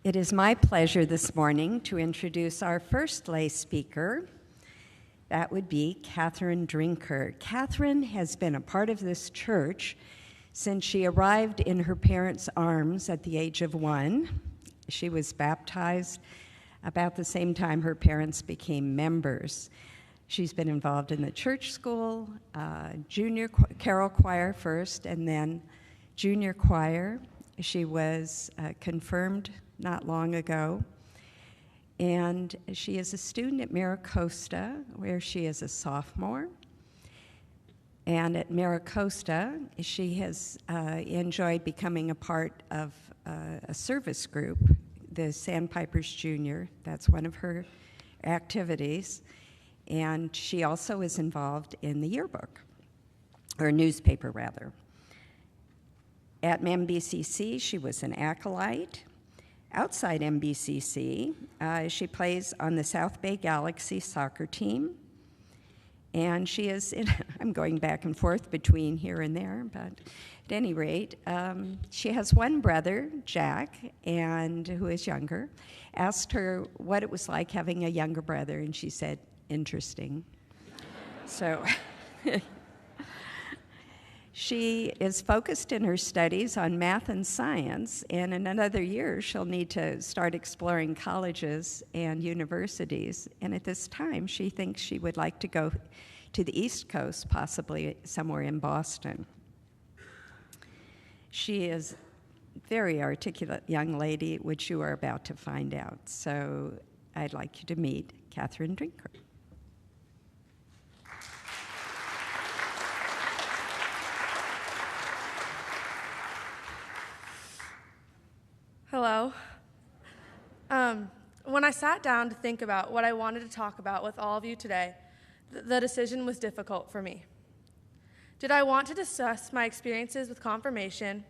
It is my pleasure this morning to introduce our first lay speaker. That would be Catherine Drinker. Catherine has been a part of this church since she arrived in her parents' arms at the age of 1. She was baptized about the same time her parents became members. She's been involved in the church school, junior carol choir first, and then junior choir. She was confirmed not long ago. And she is a student at MiraCosta, where she is a sophomore. And at MiraCosta, she has enjoyed becoming a part of a service group, the Sandpipers Junior. That's one of her activities. And she also is involved in the yearbook, or newspaper rather. At MBCC, she was an acolyte. Outside MBCC, she plays on the South Bay Galaxy soccer team, and she is, I'm going back and forth between here and there, but at any rate, she has one brother, Jack, and who is younger. Asked her what it was like having a younger brother, and she said, interesting. So she is focused in her studies on math and science, and in another year she'll need to start exploring colleges and universities. And at this time, she thinks she would like to go to the East Coast, possibly somewhere in Boston. She is a very articulate young lady, which you are about to find out. So I'd like you to meet Catherine Drinker. Hello. When I sat down to think about what I wanted to talk about with all of you today, the decision was difficult for me. Did I want to discuss my experiences with confirmation,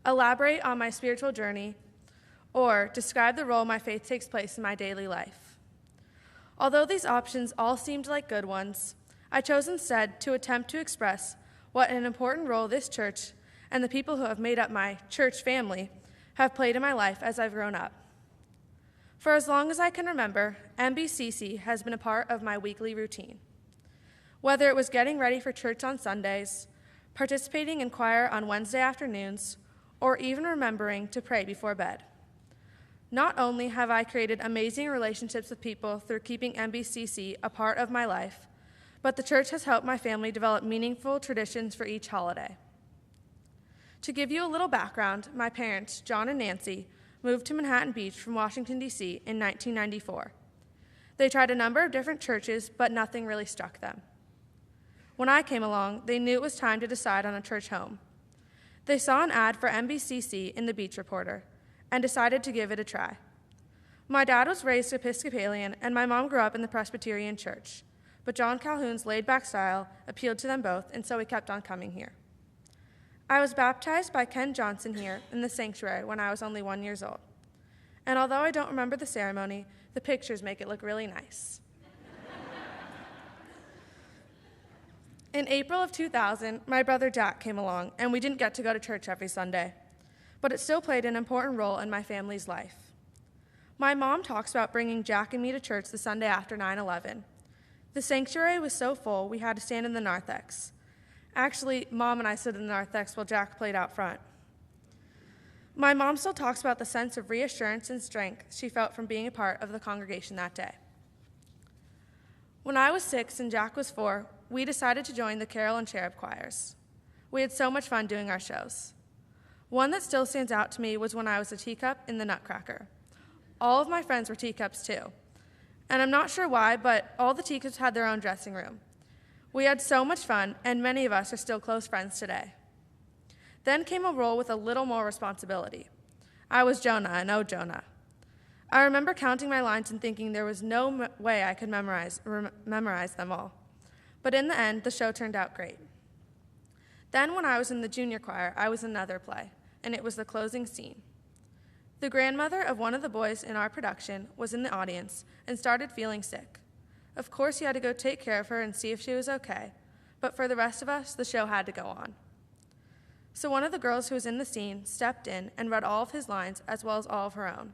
elaborate on my spiritual journey, or describe the role my faith takes place in my daily life? Although these options all seemed like good ones, I chose instead to attempt to express what an important role this church and the people who have made up my church family have played in my life as I've grown up. For as long as I can remember, MBCC has been a part of my weekly routine. Whether it was getting ready for church on Sundays, participating in choir on Wednesday afternoons, or even remembering to pray before bed. Not only have I created amazing relationships with people through keeping MBCC a part of my life, but the church has helped my family develop meaningful traditions for each holiday. To give you a little background, my parents, John and Nancy, moved to Manhattan Beach from Washington, D.C. in 1994. They tried a number of different churches, but nothing really struck them. When I came along, they knew it was time to decide on a church home. They saw an ad for MBCC in the Beach Reporter and decided to give it a try. My dad was raised Episcopalian, and my mom grew up in the Presbyterian Church, but John Calhoun's laid-back style appealed to them both, and so we kept on coming here. I was baptized by Ken Johnson here in the sanctuary when I was only 1 year old. And although I don't remember the ceremony, the pictures make it look really nice. In April of 2000, my brother Jack came along, and we didn't get to go to church every Sunday, but it still played an important role in my family's life. My mom talks about bringing Jack and me to church the Sunday after 9/11. The sanctuary was so full, we had to stand in the narthex. Actually, Mom and I stood in the narthex while Jack played out front. My mom still talks about the sense of reassurance and strength she felt from being a part of the congregation that day. When I was 6 and Jack was 4, we decided to join the Carol and Cherub choirs. We had so much fun doing our shows. One that still stands out to me was when I was a teacup in the Nutcracker. All of my friends were teacups too. And I'm not sure why, but all the teacups had their own dressing room. We had so much fun, and many of us are still close friends today. Then came a role with a little more responsibility. I was Jonah, and oh, Jonah. I remember counting my lines and thinking there was no way I could memorize them all. But in the end, the show turned out great. Then when I was in the junior choir, I was in another play, and it was the closing scene. The grandmother of one of the boys in our production was in the audience and started feeling sick. Of course, he had to go take care of her and see if she was okay, but for the rest of us, the show had to go on. So one of the girls who was in the scene stepped in and read all of his lines as well as all of her own.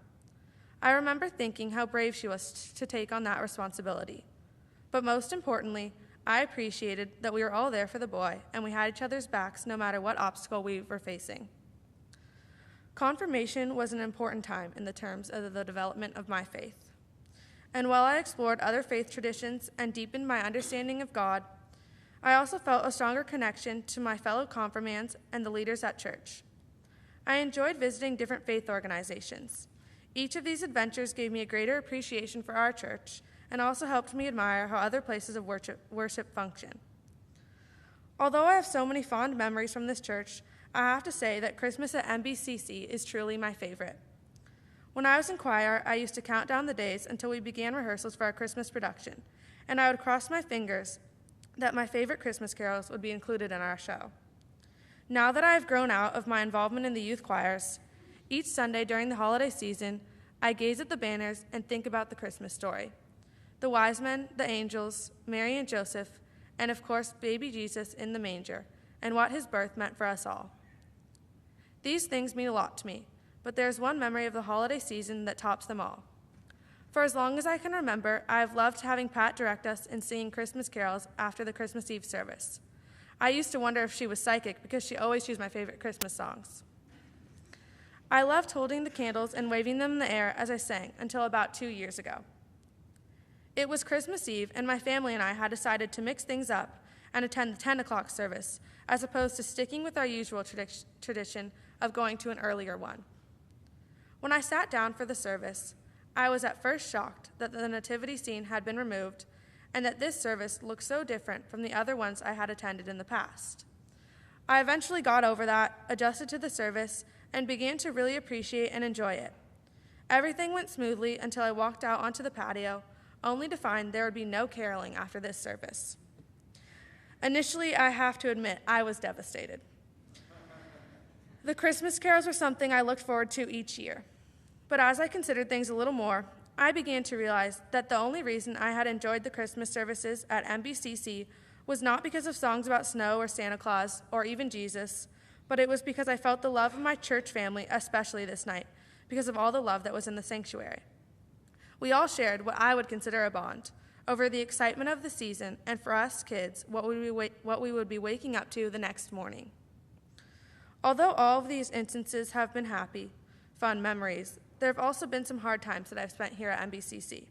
I remember thinking how brave she was to take on that responsibility. But most importantly, I appreciated that we were all there for the boy and we had each other's backs no matter what obstacle we were facing. Confirmation was an important time in the terms of the development of my faith. And while I explored other faith traditions and deepened my understanding of God, I also felt a stronger connection to my fellow confirmands and the leaders at church. I enjoyed visiting different faith organizations. Each of these adventures gave me a greater appreciation for our church and also helped me admire how other places of worship function. Although I have so many fond memories from this church, I have to say that Christmas at MBCC is truly my favorite. When I was in choir, I used to count down the days until we began rehearsals for our Christmas production, and I would cross my fingers that my favorite Christmas carols would be included in our show. Now that I have grown out of my involvement in the youth choirs, each Sunday during the holiday season, I gaze at the banners and think about the Christmas story. The wise men, the angels, Mary and Joseph, and of course, baby Jesus in the manger, and what his birth meant for us all. These things mean a lot to me, but there's one memory of the holiday season that tops them all. For as long as I can remember, I have loved having Pat direct us in singing Christmas carols after the Christmas Eve service. I used to wonder if she was psychic because she always chose my favorite Christmas songs. I loved holding the candles and waving them in the air as I sang until about 2 years ago. It was Christmas Eve, and my family and I had decided to mix things up and attend the 10 o'clock service, as opposed to sticking with our usual tradition of going to an earlier one. When I sat down for the service, I was at first shocked that the nativity scene had been removed and that this service looked so different from the other ones I had attended in the past. I eventually got over that, adjusted to the service, and began to really appreciate and enjoy it. Everything went smoothly until I walked out onto the patio, only to find there would be no caroling after this service. Initially, I have to admit, I was devastated. The Christmas carols were something I looked forward to each year. But as I considered things a little more, I began to realize that the only reason I had enjoyed the Christmas services at MBCC was not because of songs about snow or Santa Claus or even Jesus, but it was because I felt the love of my church family, especially this night, because of all the love that was in the sanctuary. We all shared what I would consider a bond over the excitement of the season, and for us kids, what we would be waking up to the next morning. Although all of these instances have been happy, fun memories, there have also been some hard times that I've spent here at MBCC.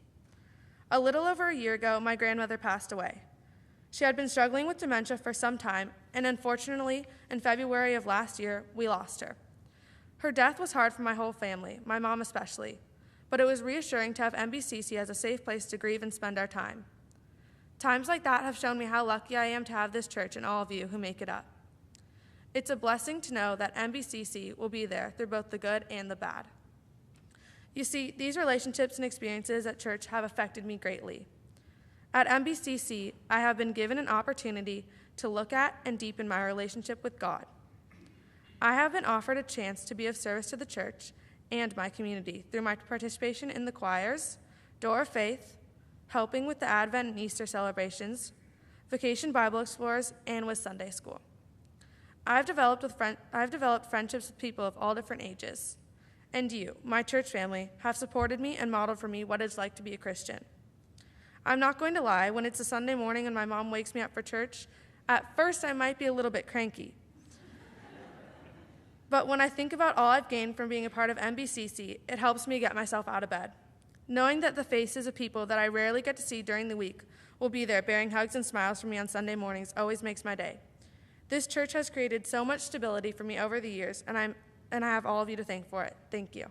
A little over a year ago, my grandmother passed away. She had been struggling with dementia for some time, and unfortunately, in February of last year, we lost her. Her death was hard for my whole family, my mom especially, but it was reassuring to have MBCC as a safe place to grieve and spend our time. Times like that have shown me how lucky I am to have this church and all of you who make it up. It's a blessing to know that MBCC will be there through both the good and the bad. You see, these relationships and experiences at church have affected me greatly. At MBCC, I have been given an opportunity to look at and deepen my relationship with God. I have been offered a chance to be of service to the church and my community through my participation in the choirs, Door of Faith, helping with the Advent and Easter celebrations, Vacation Bible Explorers, and with Sunday School. I've developed friendships with people of all different ages. And you, my church family, have supported me and modeled for me what it's like to be a Christian. I'm not going to lie, when it's a Sunday morning and my mom wakes me up for church, at first I might be a little bit cranky. But when I think about all I've gained from being a part of MBCC, it helps me get myself out of bed. Knowing that the faces of people that I rarely get to see during the week will be there bearing hugs and smiles for me on Sunday mornings always makes my day. This church has created so much stability for me over the years, and I have all of you to thank for it. Thank you.